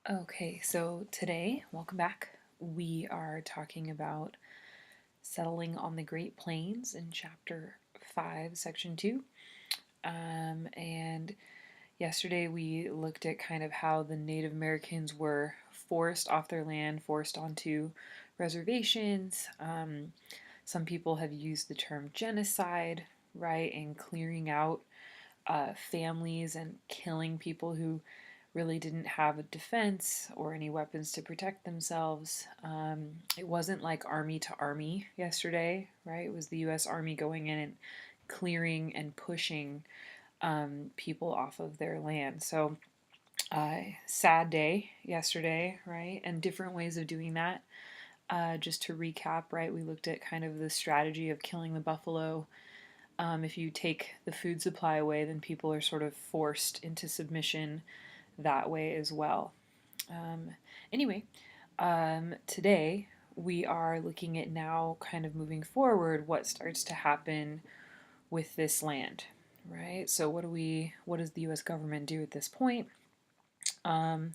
Okay, so today, welcome back. We are talking about settling on the Great Plains in Chapter 5, Section 2. And yesterday we looked at kind of how the Native Americans were forced off their land, forced onto reservations. Some people have used the term genocide, right, and clearing out families and killing people who really didn't have a defense or any weapons to protect themselves. It wasn't like army to army yesterday, right? It was the US Army going in and clearing and pushing people off of their land. So, sad day yesterday, right? And different ways of doing that. Just to recap, right, we looked at kind of the strategy of killing the buffalo. If you take the food supply away, then people are sort of forced into submission that way as well. Um, anyway, today we are looking at now kind of moving forward what starts to happen with this land, right? So what does the US government do at this point? Um,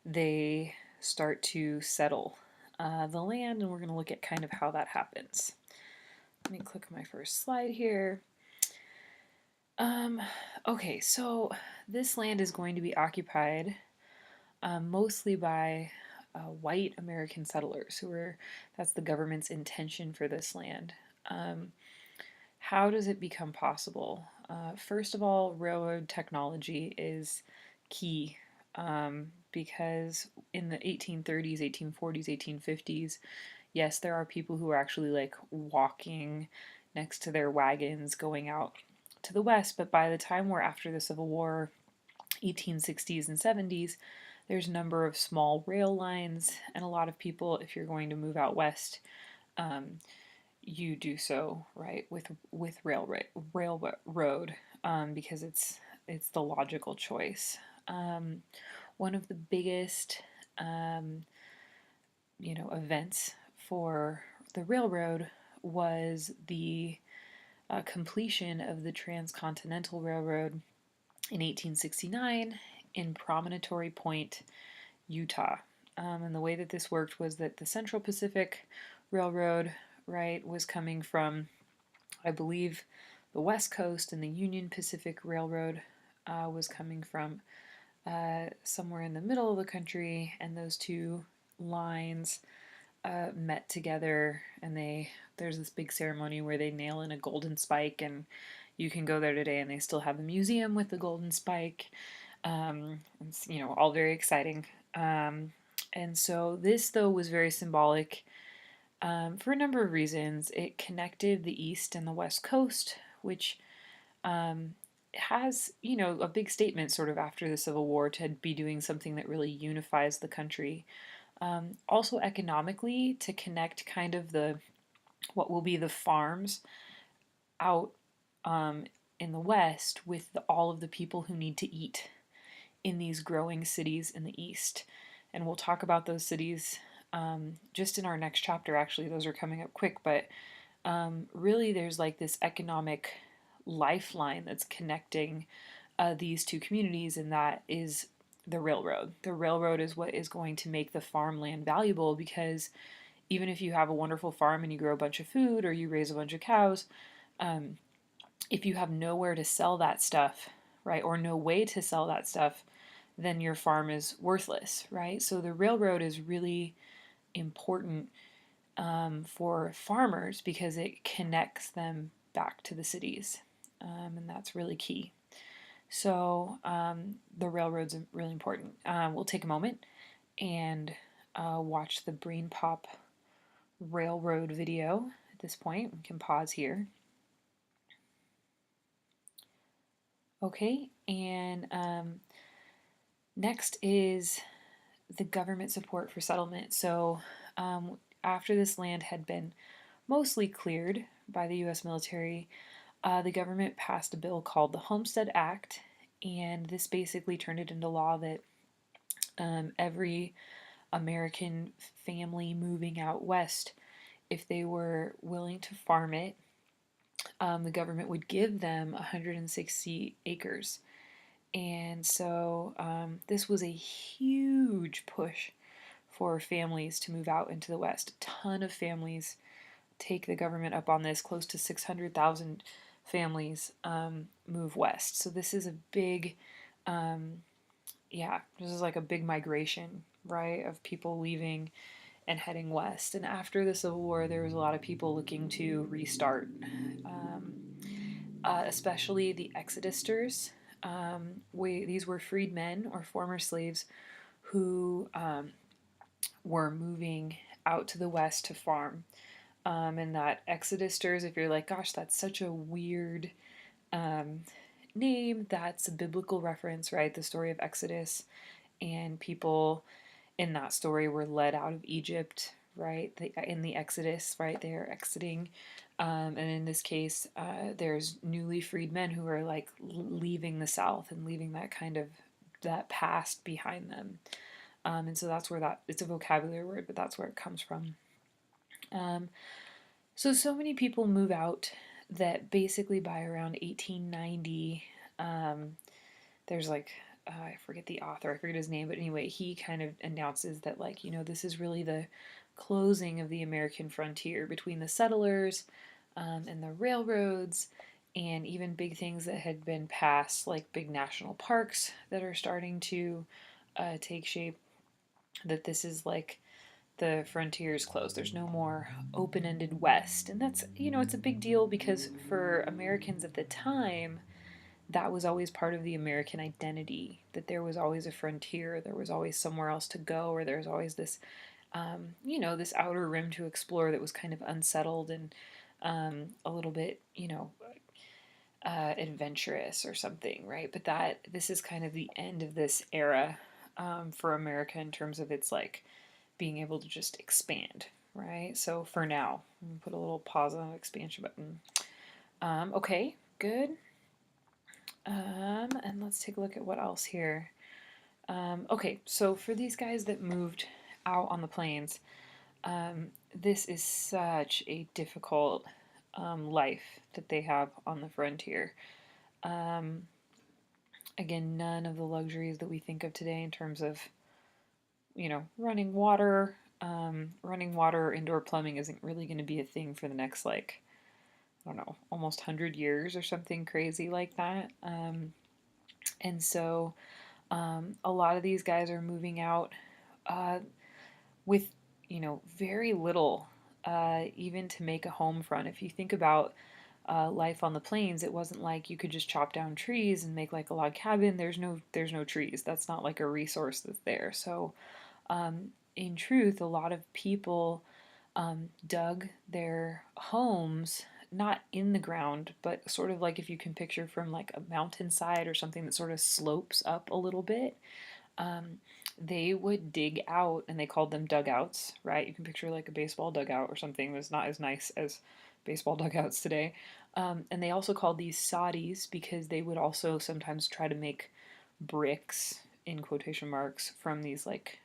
they start to settle the land, and we're going to look at kind of how that happens. Let me click my first slide here. Um, okay, so this land is going to be occupied mostly by white American settlers that's the government's intention for this land. Um, how does it become possible? First of all, railroad technology is key because in the 1830s, 1840s, 1850s, yes, there are people who are actually like walking next to their wagons going out to the west, but by the time we're after the Civil War, 1860s and 70s, there's a number of small rail lines, and a lot of people, if you're going to move out west, um, you do so right with railroad because it's the logical choice. One of the biggest events for the railroad was the completion of the Transcontinental Railroad in 1869 in Promontory Point, Utah. And the way that this worked was that the Central Pacific Railroad, right, was coming from, I believe, the West Coast, and the Union Pacific Railroad was coming from somewhere in the middle of the country, and those two lines met together, and there's this big ceremony where they nail in a golden spike, and you can go there today, and they still have a museum with the golden spike. It's all very exciting. And so this though was very symbolic for a number of reasons. It connected the East and the West Coast, which has a big statement sort of after the Civil War to be doing something that really unifies the country. Also economically, to connect kind of the what will be the farms out in the West with all of the people who need to eat in these growing cities in the East. And we'll talk about those cities just in our next chapter, actually. Those are coming up quick, but really there's like this economic lifeline that's connecting these two communities, and that is the railroad. The railroad is what is going to make the farmland valuable, because even if you have a wonderful farm and you grow a bunch of food or you raise a bunch of cows, um, if you have nowhere to sell that stuff, right, or no way to sell that stuff, then your farm is worthless, right? So the railroad is really important for farmers because it connects them back to the cities, and that's really key. So the railroad's really important. We'll take a moment and watch the Brain Pop railroad video at this point. We can pause here. Okay, and next is the government support for settlement. So after this land had been mostly cleared by the U.S. military, the government passed a bill called the Homestead Act, and this basically turned it into law that every American family moving out west, if they were willing to farm it, the government would give them 160 acres. And so this was a huge push for families to move out into the West. A ton of families take the government up on this. Close to 600,000 families move west. So this is a big, this is like a big migration, right, of people leaving and heading west. And after the Civil War, there was a lot of people looking to restart, um, especially the Exodusters. These were freedmen or former slaves who were moving out to the west to farm. And that Exodusters, if you're like, gosh, that's such a weird um, name, that's a biblical reference, right? The story of Exodus, and people in that story were led out of Egypt, right? In the Exodus, right? They are exiting. And in this case, there's newly freed men who are like leaving the South and leaving that kind of that past behind them. And so that's where it's a vocabulary word, but that's where it comes from. Um, so many people move out that basically by around 1890, um, there's like I forget the author, I forget his name, but anyway, he kind of announces that like this is really the closing of the American frontier between the settlers and the railroads, and even big things that had been passed, like big national parks that are starting to take shape. That this is like the frontier is closed. There's no more open ended West. And that's, it's a big deal because for Americans at the time, that was always part of the American identity, that there was always a frontier, there was always somewhere else to go, or there was always this, this outer rim to explore that was kind of unsettled and a little bit, adventurous or something, right? But this is kind of the end of this era for America in terms of its like being able to just expand, right? So for now, put a little pause on the expansion button. Okay, good. And let's take a look at what else here. Okay, so for these guys that moved out on the plains, this is such a difficult life that they have on the frontier. Um, Again, none of the luxuries that we think of today in terms of, running water. Running water or indoor plumbing isn't really going to be a thing for the next, like, I don't know, almost 100 years or something crazy like that. And so a lot of these guys are moving out uh, with, very little even to make a home front. If you think about life on the plains, it wasn't like you could just chop down trees and make like a log cabin. There's no trees. That's not like a resource that's there. So in truth, a lot of people dug their homes not in the ground, but sort of like if you can picture from like a mountainside or something that sort of slopes up a little bit. Um, they would dig out, and they called them dugouts, right? You can picture like a baseball dugout or something that's not as nice as baseball dugouts today. And they also called these soddies because they would also sometimes try to make bricks in quotation marks from these like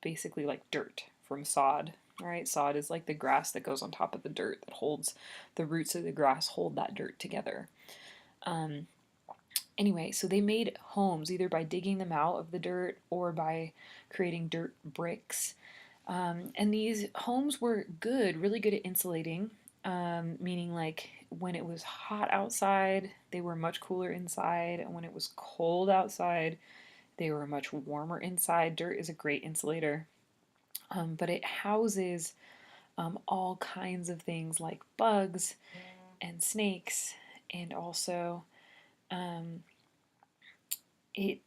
basically like dirt from sod. Right? Sod is like the grass that goes on top of the dirt that holds the roots of the grass hold that dirt together. Um, anyway, so they made homes either by digging them out of the dirt or by creating dirt bricks. And these homes were good, really good at insulating, meaning like when it was hot outside, they were much cooler inside, and when it was cold outside, they were much warmer inside. Dirt is a great insulator, but it houses all kinds of things like bugs and snakes, and also um, it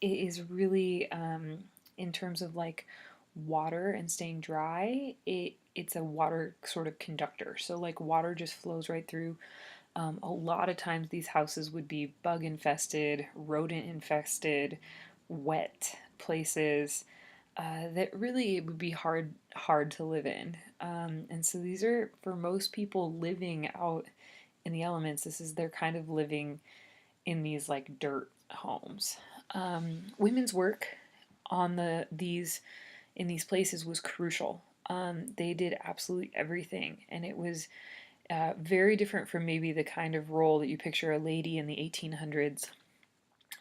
it is really in terms of like water and staying dry. It's a water sort of conductor, so like water just flows right through. A lot of times these houses would be bug infested, rodent infested, wet places that really it would be hard to live in. And so these are for most people living out in the elements. This is their kind of living in these like dirt homes. Women's work on these in these places was crucial. They did absolutely everything, and it was very different from maybe the kind of role that you picture a lady in the 1800s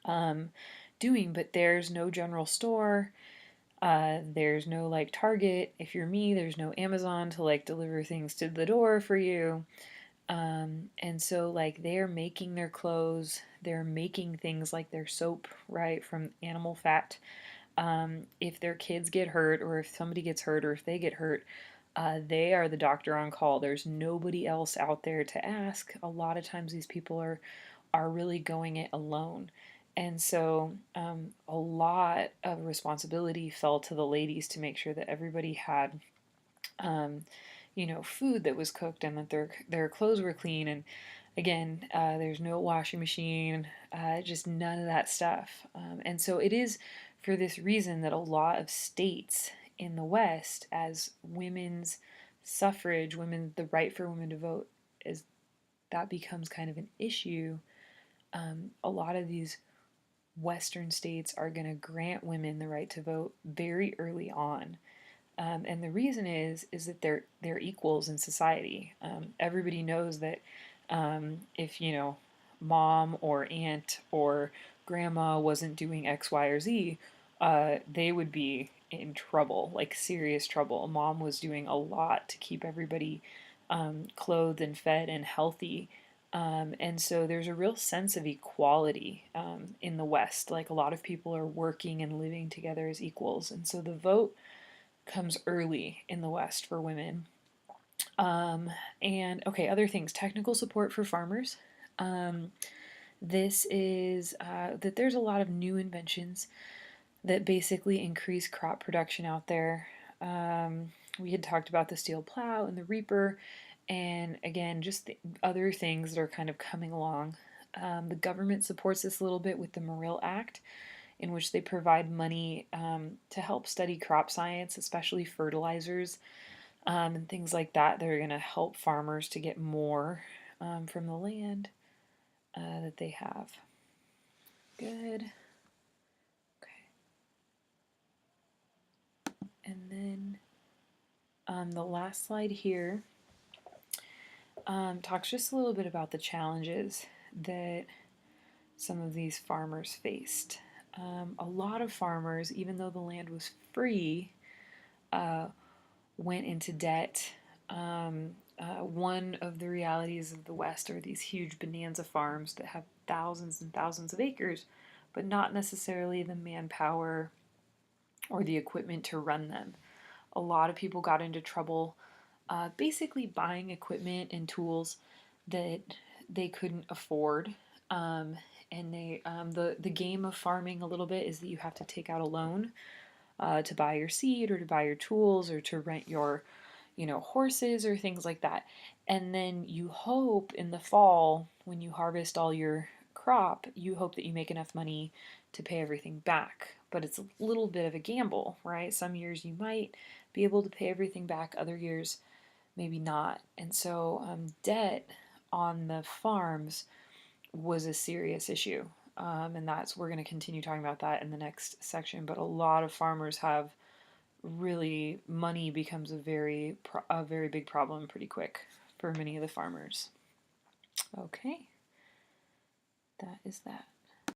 um, doing, but there's no general store. There's no like Target. If you're me, there's no Amazon to like deliver things to the door for you. And so like they're making their clothes, they're making things like their soap, right, from animal fat. If their kids get hurt, or if somebody gets hurt, or if they get hurt, they are the doctor on call. There's nobody else out there to ask. A lot of times these people are really going it alone. And so a lot of responsibility fell to the ladies to make sure that everybody had, um, food that was cooked and that their clothes were clean. And again, there's no washing machine, just none of that stuff. And so it is for this reason that a lot of states in the West, as women's suffrage, the right for women to vote, as that becomes kind of an issue, a lot of these Western states are going to grant women the right to vote very early on. And the reason is that they're equals in society. Everybody knows that if mom or aunt or grandma wasn't doing X, Y, or Z, they would be in trouble, like serious trouble. Mom was doing a lot to keep everybody clothed and fed and healthy. And so there's a real sense of equality in the West. Like a lot of people are working and living together as equals. And so the vote comes early in the West for women. And okay, other things, technical support for farmers. Um, this is that there's a lot of new inventions that basically increase crop production out there. We had talked about the steel plow and the reaper, and again, just the other things that are kind of coming along. The government supports this a little bit with the Morrill Act, in which they provide money to help study crop science, especially fertilizers and things like that that are going to help farmers to get more from the land that they have. Good. Okay. And then the last slide here talks just a little bit about the challenges that some of these farmers faced. A lot of farmers, even though the land was free, went into debt. One of the realities of the West are these huge bonanza farms that have thousands and thousands of acres, but not necessarily the manpower or the equipment to run them. A lot of people got into trouble basically buying equipment and tools that they couldn't afford. And the game of farming a little bit is that you have to take out a loan to buy your seed or to buy your tools or to rent your horses or things like that. And then you hope in the fall, when you harvest all your crop, you hope that you make enough money to pay everything back. But it's a little bit of a gamble, right? Some years you might be able to pay everything back, other years maybe not. And so debt on the farms was a serious issue. And we're going to continue talking about that in the next section. But a lot of farmers have really, money becomes a very big problem pretty quick for many of the farmers. Okay, that is that.